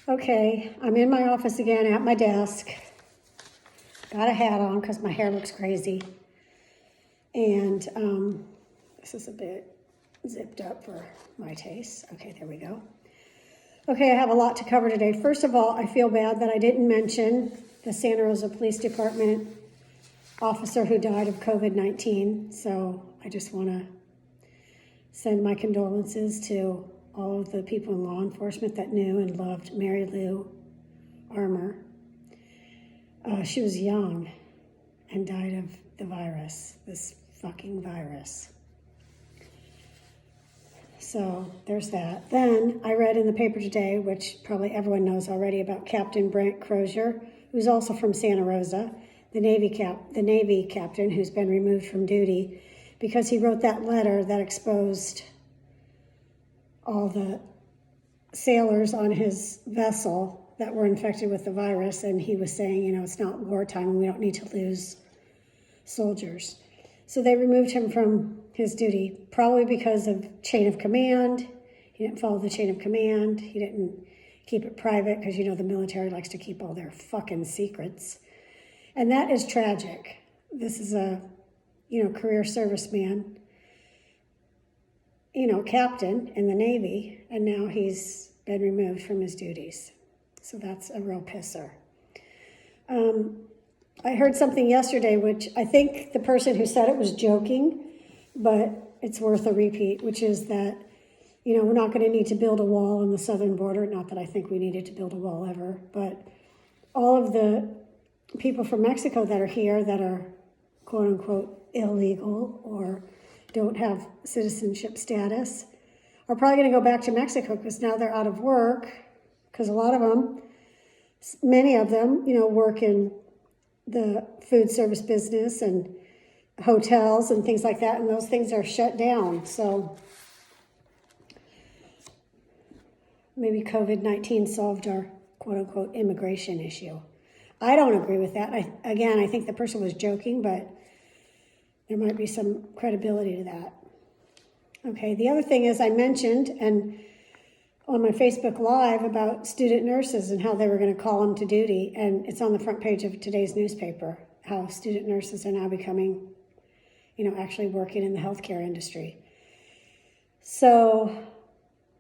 Okay, I'm in my office again at my desk. Got a hat on because my hair looks crazy. And this is a bit zipped up for my taste. Okay, there we go. Okay, I have a lot to cover today. First of all, I feel bad that I didn't mention the Santa Rosa Police Department officer who died of COVID-19. So I just want to send my condolences to all of the people in law enforcement that knew and loved Mary Lou Armour. She was young and died of the virus, this fucking virus. So there's that. Then I read in the paper today, which probably everyone knows already, about Captain Brent Crozier, who's also from Santa Rosa, the Navy captain who's been removed from duty because he wrote that letter that exposed all the sailors on his vessel that were infected with the virus, and he was saying, it's not wartime and we don't need to lose soldiers. So they removed him from his duty, probably because of chain of command. He didn't follow the chain of command. He didn't keep it private because, the military likes to keep all their fucking secrets. And that is tragic. This is a, career serviceman, captain in the Navy, and now he's been removed from his duties. So that's a real pisser. I heard something yesterday, which I think the person who said it was joking, but it's worth a repeat, which is that, we're not going to need to build a wall on the southern border. Not that I think we needed to build a wall ever, but all of the people from Mexico that are here that are quote unquote illegal or don't have citizenship status are probably going to go back to Mexico because now they're out of work, because a lot of them, many of them, work in the food service business and hotels and things like that, and those things are shut down. So maybe COVID-19 solved our quote-unquote immigration issue. I don't agree with that. I think the person was joking, but there might be some credibility to that. Okay, the other thing is I mentioned and on my Facebook Live about student nurses and how they were going to call them to duty, and it's on the front page of today's newspaper, how student nurses are now becoming, actually working in the healthcare industry. So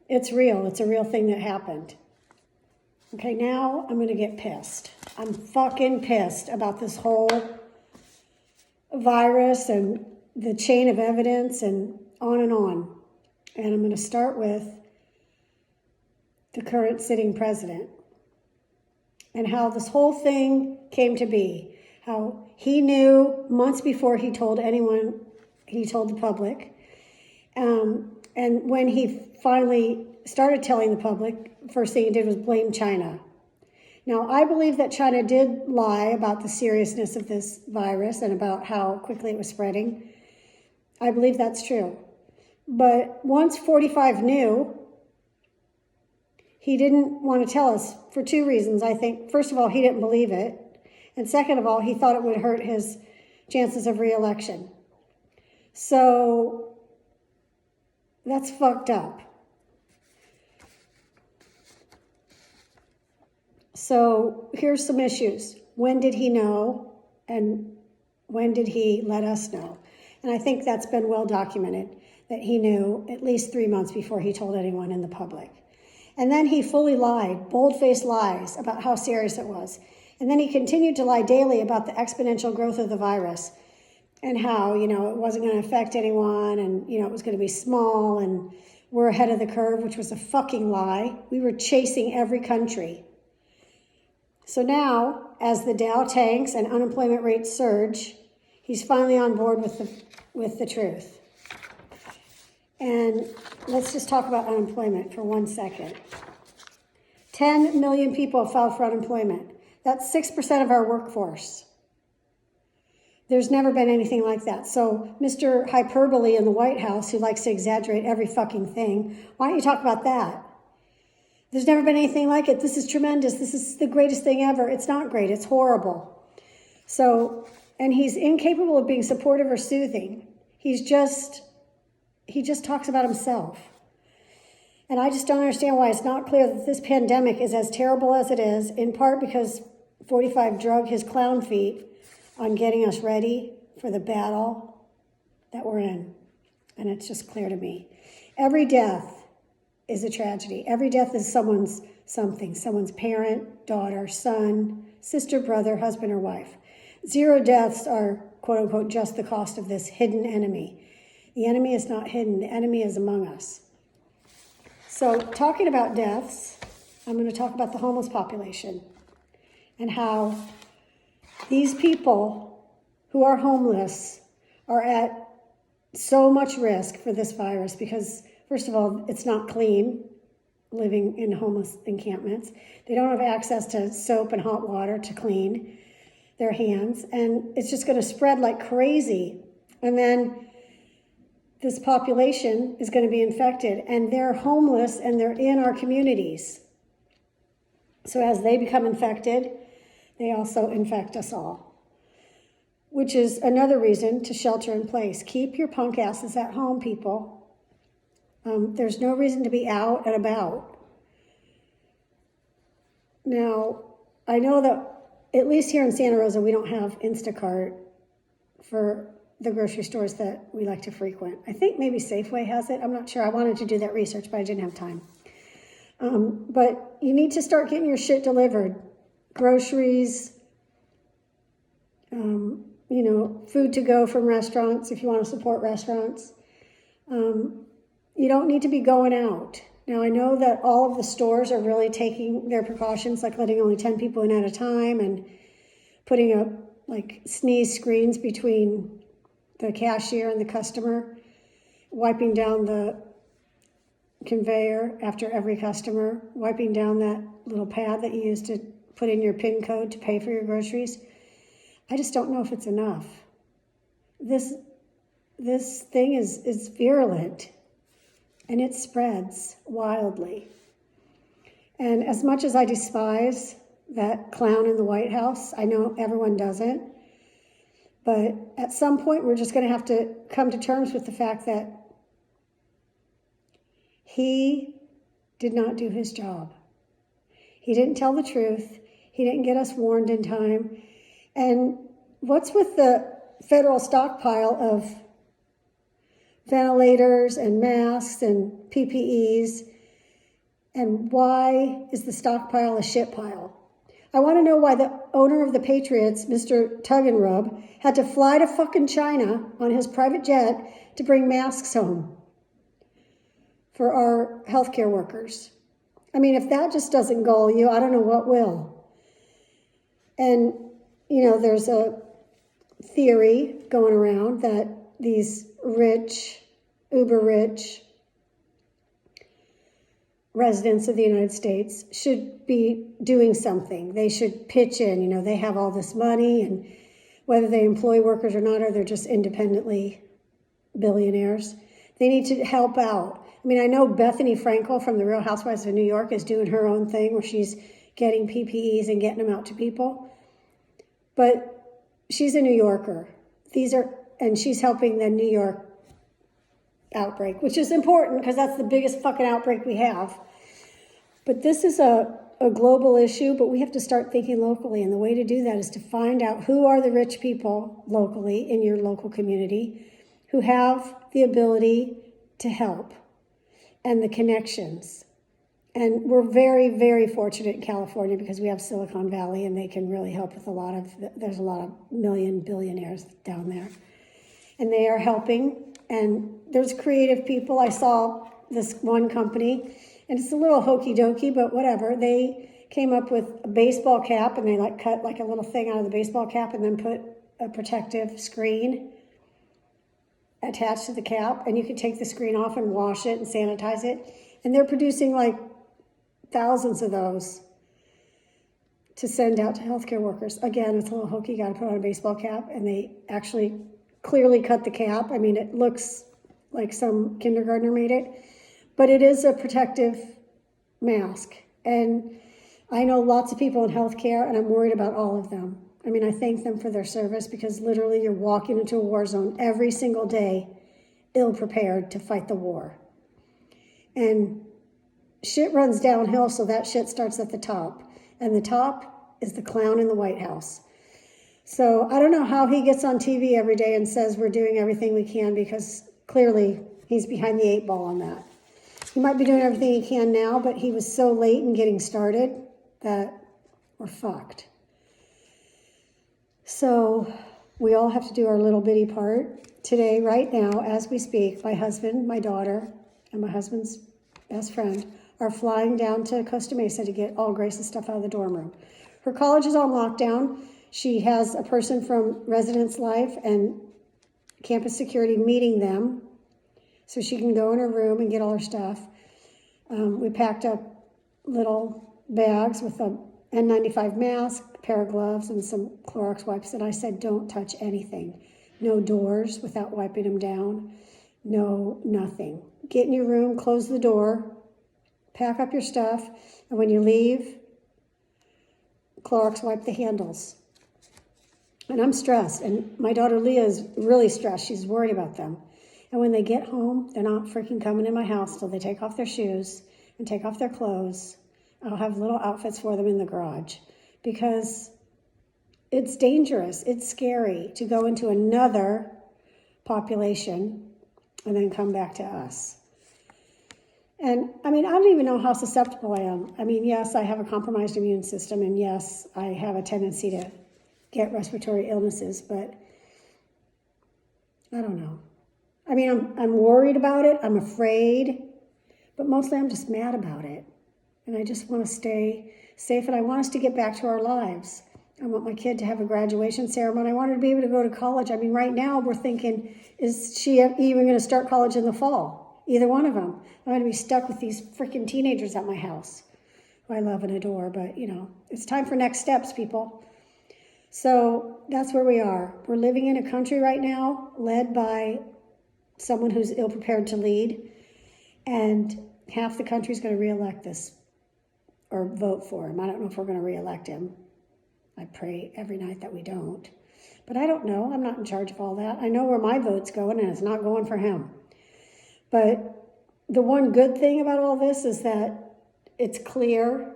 it's real. It's a real thing that happened. Okay, now I'm going to get pissed. I'm fucking pissed about this whole virus and the chain of evidence and on and on. And I'm going to start with the current sitting president and how this whole thing came to be. How he knew months before he told anyone, he told the public. And when he finally started telling the public, first thing he did was blame China. Now, I believe that China did lie about the seriousness of this virus and about how quickly it was spreading. I believe that's true. But once 45 knew, he didn't want to tell us for two reasons, I think. First of all, he didn't believe it. And second of all, he thought it would hurt his chances of re-election. So that's fucked up. So here's some issues. When did he know, and when did he let us know? And I think that's been well documented, that he knew at least 3 months before he told anyone in the public. And then he fully lied, bold-faced lies about how serious it was. And then he continued to lie daily about the exponential growth of the virus and how, it wasn't going to affect anyone and, it was going to be small and we're ahead of the curve, which was a fucking lie. We were chasing every country. So now, as the Dow tanks and unemployment rates surge, he's finally on board with the truth. And let's just talk about unemployment for 1 second. 10 million people have filed for unemployment. That's 6% of our workforce. There's never been anything like that. So Mr. Hyperbole in the White House, who likes to exaggerate every fucking thing, why don't you talk about that? There's never been anything like it. This is tremendous. This is the greatest thing ever. It's not great. It's horrible. So, and he's incapable of being supportive or soothing. He just talks about himself. And I just don't understand why it's not clear that this pandemic is as terrible as it is, in part because 45 drug his clown feet on getting us ready for the battle that we're in. And it's just clear to me. Every death is a tragedy. Every death is someone's something, someone's parent, daughter, son, sister, brother, husband, or wife. 0 deaths are, quote unquote, just the cost of this hidden enemy. The enemy is not hidden. The enemy is among us. So talking about deaths, I'm going to talk about the homeless population and how these people who are homeless are at so much risk for this virus because, first of all, it's not clean living in homeless encampments. They don't have access to soap and hot water to clean their hands, and it's just going to spread like crazy. And then this population is going to be infected, and they're homeless and they're in our communities. So as they become infected, they also infect us all, which is another reason to shelter in place. Keep your punk asses at home, people. There's no reason to be out and about. Now, I know that at least here in Santa Rosa, we don't have Instacart for the grocery stores that we like to frequent. I think maybe Safeway has it. I'm not sure. I wanted to do that research, but I didn't have time. But you need to start getting your shit delivered. Groceries, food to go from restaurants if you want to support restaurants. You don't need to be going out. Now, I know that all of the stores are really taking their precautions, like letting only 10 people in at a time and putting up like sneeze screens between the cashier and the customer, wiping down the conveyor after every customer, wiping down that little pad that you use to put in your PIN code to pay for your groceries. I just don't know if it's enough. This thing is virulent, and it spreads wildly. And as much as I despise that clown in the White House, I know everyone doesn't, but at some point we're just going to have to come to terms with the fact that he did not do his job. He didn't tell the truth. He didn't get us warned in time. And what's with the federal stockpile of ventilators and masks and PPEs? And why is the stockpile a shit pile? I want to know why the owner of the Patriots, Mr. Tug and Rub, had to fly to fucking China on his private jet to bring masks home for our healthcare workers. I mean, if that just doesn't gull you, I don't know what will. And, there's a theory going around that these rich, uber rich residents of the United States should be doing something. They should pitch in. They have all this money, and whether they employ workers or not, or they're just independently billionaires, they need to help out. I mean, I know Bethany Frankel from The Real Housewives of New York is doing her own thing where she's getting PPEs and getting them out to people. But she's a New Yorker. And she's helping the New York outbreak, which is important because that's the biggest fucking outbreak we have. But this is a global issue, but we have to start thinking locally. And the way to do that is to find out who are the rich people locally in your local community who have the ability to help and the connections. And we're very, very fortunate in California because we have Silicon Valley and they can really help with there's a lot of million billionaires down there. And they are helping. And there's creative people. I saw this one company, and it's a little hokey dokey, but whatever. They came up with a baseball cap, and they cut a little thing out of the baseball cap and then put a protective screen attached to the cap, and you could take the screen off and wash it and sanitize it. And they're producing thousands of those to send out to healthcare workers. Again, it's a little hokey, got to put on a baseball cap, and they actually clearly cut the cap. I mean, it looks like some kindergartner made it, but it is a protective mask. And I know lots of people in healthcare, and I'm worried about all of them. I mean, I thank them for their service because literally you're walking into a war zone every single day, ill-prepared to fight the war. And shit runs downhill, so that shit starts at the top. And the top is the clown in the White House. So I don't know how he gets on TV every day and says we're doing everything we can, because clearly he's behind the 8 ball on that. He might be doing everything he can now, but he was so late in getting started that we're fucked. So we all have to do our little bitty part. Today, right now, as we speak, my husband, my daughter, and my husband's best friend are flying down to Costa Mesa to get all Grace's stuff out of the dorm room. Her college is on lockdown. She has a person from Residence Life and campus security meeting them so she can go in her room and get all her stuff. We packed up little bags with a N95 mask, a pair of gloves, and some Clorox wipes. And I said, don't touch anything. No doors without wiping them down. No, nothing. Get in your room, close the door, pack up your stuff, and when you leave, Clorox wipe the handles. And I'm stressed, and my daughter Leah is really stressed. She's worried about them. And when they get home, they're not freaking coming in my house till they take off their shoes and take off their clothes. I'll have little outfits for them in the garage, because it's dangerous. It's scary to go into another population and then come back to us. And I mean, I don't even know how susceptible I am. I mean, yes, I have a compromised immune system, and yes, I have a tendency to get respiratory illnesses, but I don't know. I mean, I'm worried about it. I'm afraid, but mostly I'm just mad about it. And I just want to stay safe, and I want us to get back to our lives. I want my kid to have a graduation ceremony. I want her to be able to go to college. I mean, right now we're thinking, is she even going to start college in the fall? Either one of them. I'm going to be stuck with these freaking teenagers at my house, who I love and adore, but, you know, it's time for next steps, people. So that's where we are. We're living in a country right now led by someone who's ill-prepared to lead, and half the country's going to reelect this or vote for him. I don't know if we're going to reelect him. I pray every night that we don't. But I don't know. I'm not in charge of all that. I know where my vote's going, and it's not going for him. But the one good thing about all this is that it's clear,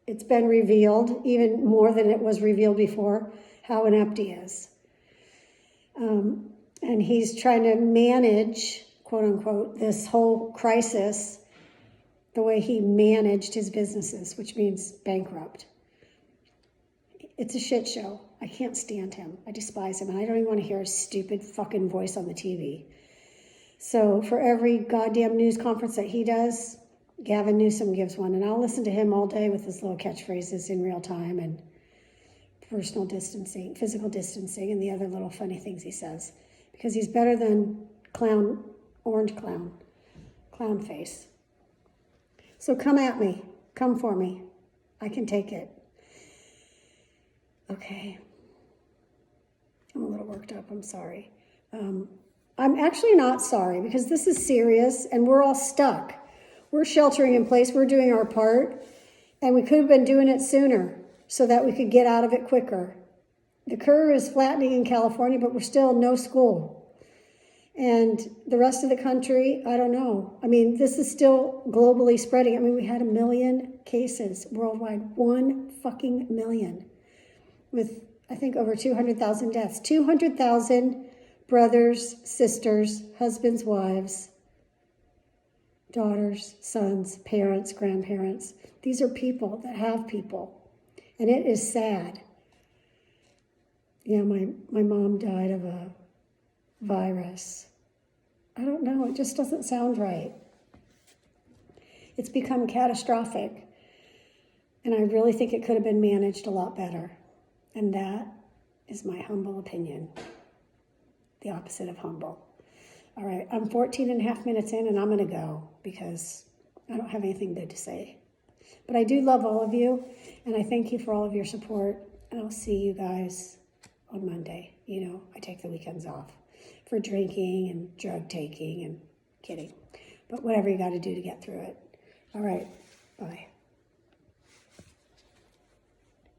it's been revealed, even more than it was revealed before, how inept he is. And he's trying to manage, quote unquote, this whole crisis the way he managed his businesses, which means bankrupt. It's a shit show. I can't stand him. I despise him, and I don't even want to hear his stupid fucking voice on the TV. So for every goddamn news conference that he does, Gavin Newsom gives one, and I'll listen to him all day with his little catchphrases in real time and personal distancing, physical distancing, and the other little funny things he says, because he's better than orange clown face. So come at me. Come for me. I can take it. Okay. I'm a little worked up. I'm sorry. I'm actually not sorry, because this is serious and we're all stuck. We're sheltering in place. We're doing our part, and we could have been doing it sooner so that we could get out of it quicker. The curve is flattening in California, but we're still no school. And the rest of the country, I don't know. I mean, this is still globally spreading. I mean, we had 1 million cases worldwide, 1 fucking million, with, I think, over 200,000 deaths. 200,000 brothers, sisters, husbands, wives, daughters, sons, parents, grandparents. These are people that have people, and it is sad. Yeah, my mom died of a virus. I don't know, it just doesn't sound right. It's become catastrophic, and I really think it could have been managed a lot better. And that is my humble opinion. The opposite of humble. All right, I'm 14 and a half minutes in, and I'm going to go because I don't have anything good to say. But I do love all of you, and I thank you for all of your support, and I'll see you guys on Monday. You know, I take the weekends off for drinking and drug taking and kidding. But whatever you got to do to get through it. All right, bye.